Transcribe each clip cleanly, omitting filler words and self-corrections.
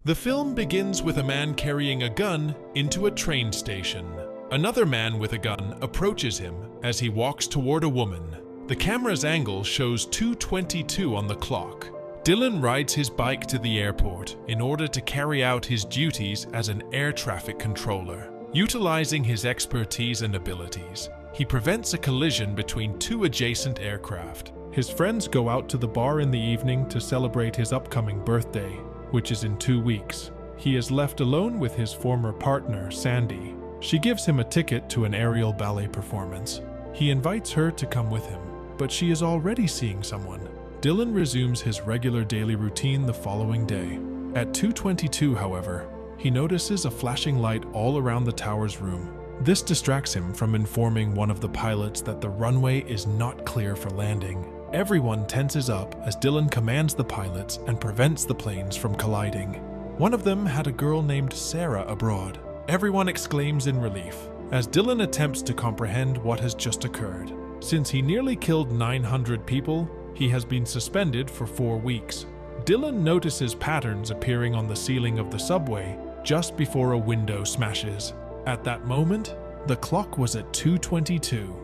The film begins with a man carrying a gun into a train station. Another man with a gun approaches him as he walks toward a woman. The camera's angle shows 2:22 on the clock. Dylan rides his bike to the airport in order to carry out his duties as an air traffic controller. Utilizing his expertise and abilities, he prevents a collision between two adjacent aircraft. His friends go out to the bar in the evening to celebrate his upcoming birthday, which is in 2 weeks. He is left alone with his former partner, Sandy. She gives him a ticket to an aerial ballet performance. He invites her to come with him, but she is already seeing someone. Dylan resumes his regular daily routine the following day. At 2:22, however, he notices a flashing light all around the tower's room. This distracts him from informing one of the pilots that the runway is not clear for landing. Everyone tenses up as Dylan commands the pilots and prevents the planes from colliding. One of them had a girl named Sarah aboard. Everyone exclaims in relief as Dylan attempts to comprehend what has just occurred. Since he nearly killed 900 people, he has been suspended for 4 weeks. Dylan notices patterns appearing on the ceiling of the subway just before a window smashes. At that moment, the clock was at 2:22.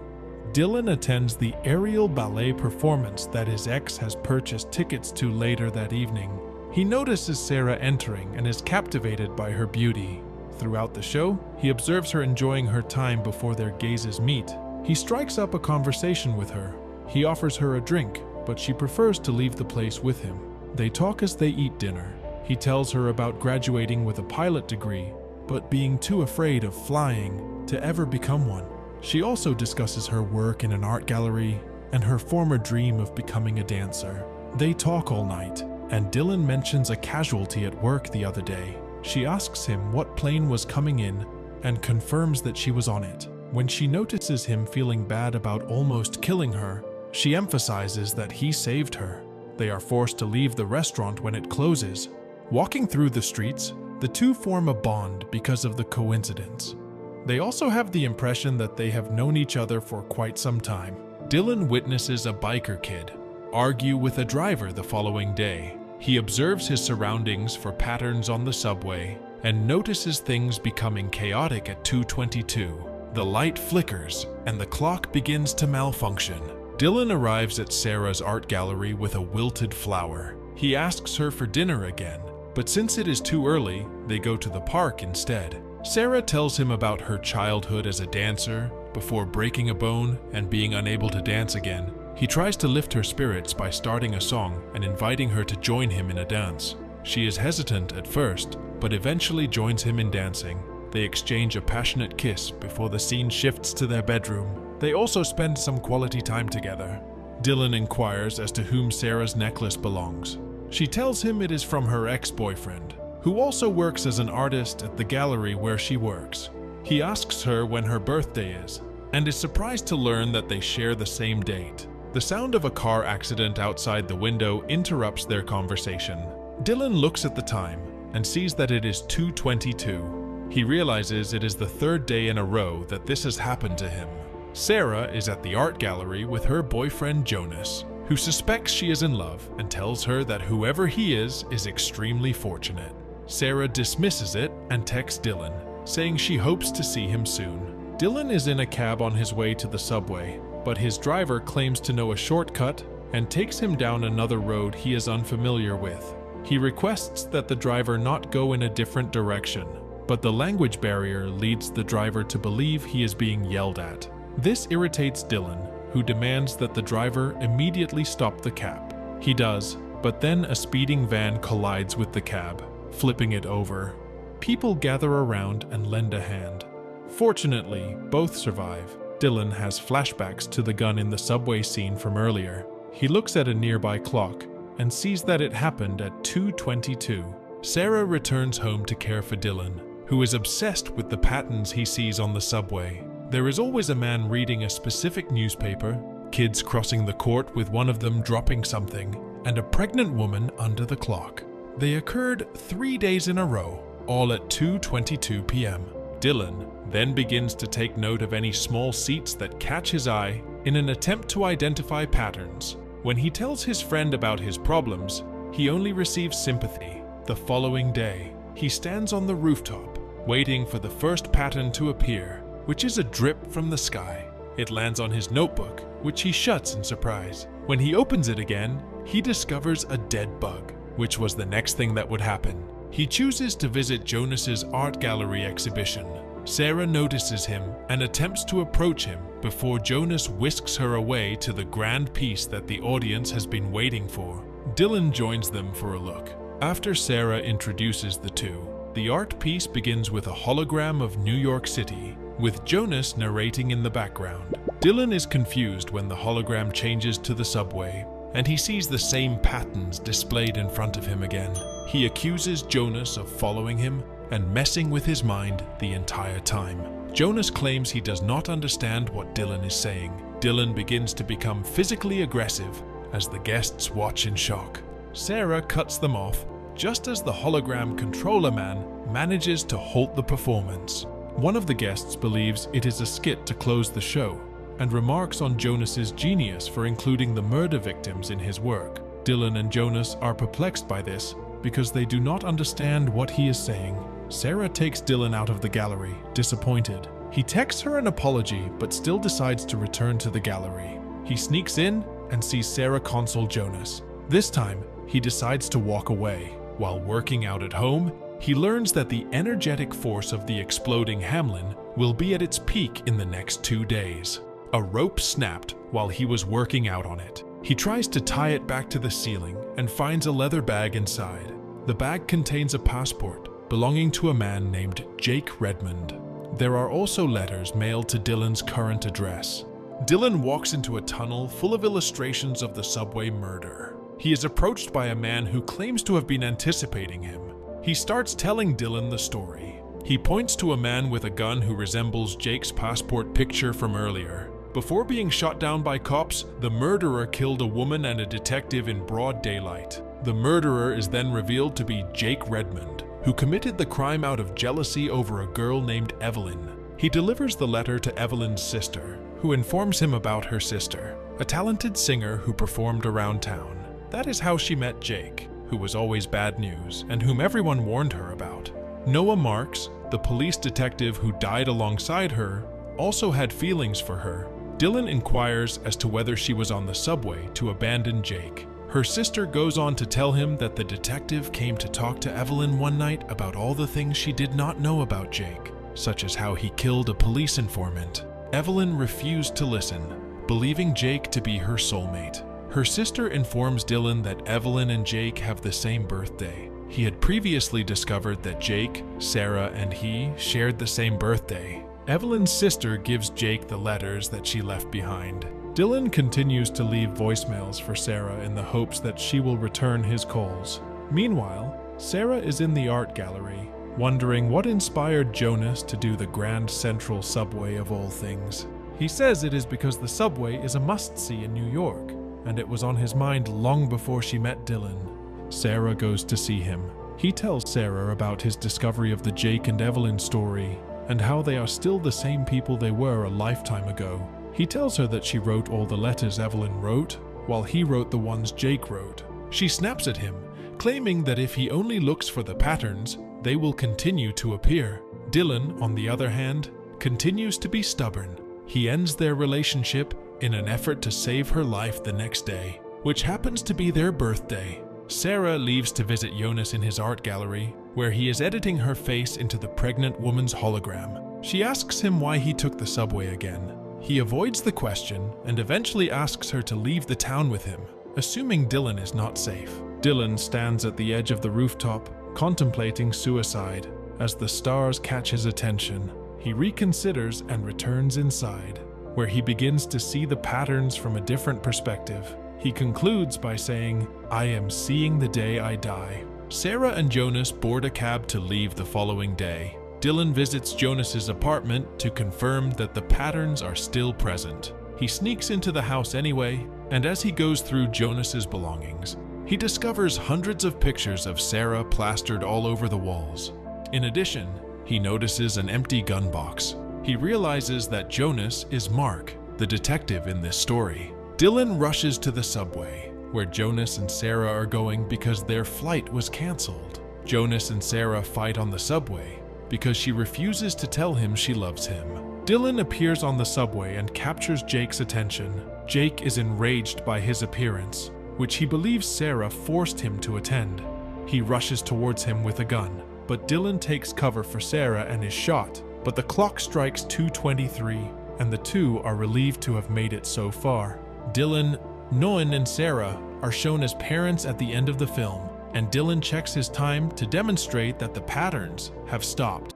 Dylan attends the aerial ballet performance that his ex has purchased tickets to later that evening. He notices Sarah entering and is captivated by her beauty. Throughout the show, he observes her enjoying her time before their gazes meet. He strikes up a conversation with her. He offers her a drink, but she prefers to leave the place with him. They talk as they eat dinner. He tells her about graduating with a pilot degree, but being too afraid of flying to ever become one. She also discusses her work in an art gallery and her former dream of becoming a dancer. They talk all night, and Dylan mentions a casualty at work the other day. She asks him what plane was coming in and confirms that she was on it. When she notices him feeling bad about almost killing her, she emphasizes that he saved her. They are forced to leave the restaurant when it closes. Walking through the streets, the two form a bond because of the coincidence. They also have the impression that they have known each other for quite some time. Dylan witnesses a biker kid argue with a driver the following day. He observes his surroundings for patterns on the subway and notices things becoming chaotic at 2:22. The light flickers and the clock begins to malfunction. Dylan arrives at Sarah's art gallery with a wilted flower. He asks her for dinner again, but since it is too early, they go to the park instead. Sarah tells him about her childhood as a dancer before breaking a bone and being unable to dance again. He tries to lift her spirits by starting a song and inviting her to join him in a dance. She is hesitant at first, but eventually joins him in dancing. They exchange a passionate kiss before the scene shifts to their bedroom. They also spend some quality time together. Dylan inquires as to whom Sarah's necklace belongs. She tells him it is from her ex-boyfriend, who also works as an artist at the gallery where she works. He asks her when her birthday is, and is surprised to learn that they share the same date. The sound of a car accident outside the window interrupts their conversation. Dylan looks at the time and sees that it is 2:22. He realizes it is the third day in a row that this has happened to him. Sarah is at the art gallery with her boyfriend Jonas, who suspects she is in love and tells her that whoever he is extremely fortunate. Sarah dismisses it and texts Dylan, saying she hopes to see him soon. Dylan is in a cab on his way to the subway, but his driver claims to know a shortcut and takes him down another road he is unfamiliar with. He requests that the driver not go in a different direction, but the language barrier leads the driver to believe he is being yelled at. This irritates Dylan, who demands that the driver immediately stop the cab. He does, but then a speeding van collides with the cab, flipping it over. People gather around and lend a hand. Fortunately, both survive. Dylan has flashbacks to the gun in the subway scene from earlier. He looks at a nearby clock and sees that it happened at 2:22. Sarah returns home to care for Dylan, who is obsessed with the patterns he sees on the subway. There is always a man reading a specific newspaper, kids crossing the court with one of them dropping something, and a pregnant woman under the clock. They occurred 3 days in a row, all at 2:22 p.m. Dylan then begins to take note of any small seats that catch his eye in an attempt to identify patterns. When he tells his friend about his problems, he only receives sympathy. The following day, he stands on the rooftop, waiting for the first pattern to appear, which is a drip from the sky. It lands on his notebook, which he shuts in surprise. When he opens it again, he discovers a dead bug, which was the next thing that would happen. He chooses to visit Jonas's art gallery exhibition. Sarah notices him and attempts to approach him before Jonas whisks her away to the grand piece that the audience has been waiting for. Dylan joins them for a look. After Sarah introduces the two, the art piece begins with a hologram of New York City, with Jonas narrating in the background. Dylan is confused when the hologram changes to the subway, and he sees the same patterns displayed in front of him again. He accuses Jonas of following him and messing with his mind the entire time. Jonas claims he does not understand what Dylan is saying. Dylan begins to become physically aggressive as the guests watch in shock. Sarah cuts them off just as the hologram controller man manages to halt the performance. One of the guests believes it is a skit to close the show and remarks on Jonas's genius for including the murder victims in his work. Dylan and Jonas are perplexed by this because they do not understand what he is saying. Sarah takes Dylan out of the gallery, disappointed. He texts her an apology but still decides to return to the gallery. He sneaks in and sees Sarah console Jonas. This time, he decides to walk away. While working out at home, he learns that the energetic force of the exploding Hamlin will be at its peak in the next 2 days. A rope snapped while he was working out on it. He tries to tie it back to the ceiling and finds a leather bag inside. The bag contains a passport belonging to a man named Jake Redmond. There are also letters mailed to Dylan's current address. Dylan walks into a tunnel full of illustrations of the subway murder. He is approached by a man who claims to have been anticipating him. He starts telling Dylan the story. He points to a man with a gun who resembles Jake's passport picture from earlier. Before being shot down by cops, the murderer killed a woman and a detective in broad daylight. The murderer is then revealed to be Jake Redmond, who committed the crime out of jealousy over a girl named Evelyn. He delivers the letter to Evelyn's sister, who informs him about her sister, a talented singer who performed around town. That is how she met Jake, who was always bad news and whom everyone warned her about. Noah Marks, the police detective who died alongside her, also had feelings for her. Dylan inquires as to whether she was on the subway to abandon Jake. Her sister goes on to tell him that the detective came to talk to Evelyn one night about all the things she did not know about Jake, such as how he killed a police informant. Evelyn refused to listen, believing Jake to be her soulmate. Her sister informs Dylan that Evelyn and Jake have the same birthday. He had previously discovered that Jake, Sarah, and he shared the same birthday. Evelyn's sister gives Jake the letters that she left behind. Dylan continues to leave voicemails for Sarah in the hopes that she will return his calls. Meanwhile, Sarah is in the art gallery, wondering what inspired Jonas to do the Grand Central Subway of all things. He says it is because the subway is a must-see in New York, and it was on his mind long before she met Dylan. Sarah goes to see him. He tells Sarah about his discovery of the Jake and Evelyn story, and how they are still the same people they were a lifetime ago. He tells her that she wrote all the letters Evelyn wrote, while he wrote the ones Jake wrote. She snaps at him, claiming that if he only looks for the patterns, they will continue to appear. Dylan, on the other hand, continues to be stubborn. He ends their relationship in an effort to save her life the next day, which happens to be their birthday. Sarah leaves to visit Jonas in his art gallery, where he is editing her face into the pregnant woman's hologram. She asks him why he took the subway again. He avoids the question and eventually asks her to leave the town with him, assuming Dylan is not safe. Dylan stands at the edge of the rooftop, contemplating suicide. As the stars catch his attention, he reconsiders and returns inside, where he begins to see the patterns from a different perspective. He concludes by saying, "I am seeing the day I die." Sarah and Jonas board a cab to leave the following day. Dylan visits Jonas's apartment to confirm that the patterns are still present. He sneaks into the house anyway, and as he goes through Jonas's belongings, he discovers hundreds of pictures of Sarah plastered all over the walls. In addition, he notices an empty gun box. He realizes that Jonas is Mark, the detective in this story. Dylan rushes to the subway, where Jonas and Sarah are going because their flight was canceled. Jonas and Sarah fight on the subway because she refuses to tell him she loves him. Dylan appears on the subway and captures Jake's attention. Jake is enraged by his appearance, which he believes Sarah forced him to attend. He rushes towards him with a gun, but Dylan takes cover for Sarah and is shot. But the clock strikes 2:23, and the two are relieved to have made it so far. Dylan, Noan, and Sarah are shown as parents at the end of the film, and Dylan checks his time to demonstrate that the patterns have stopped.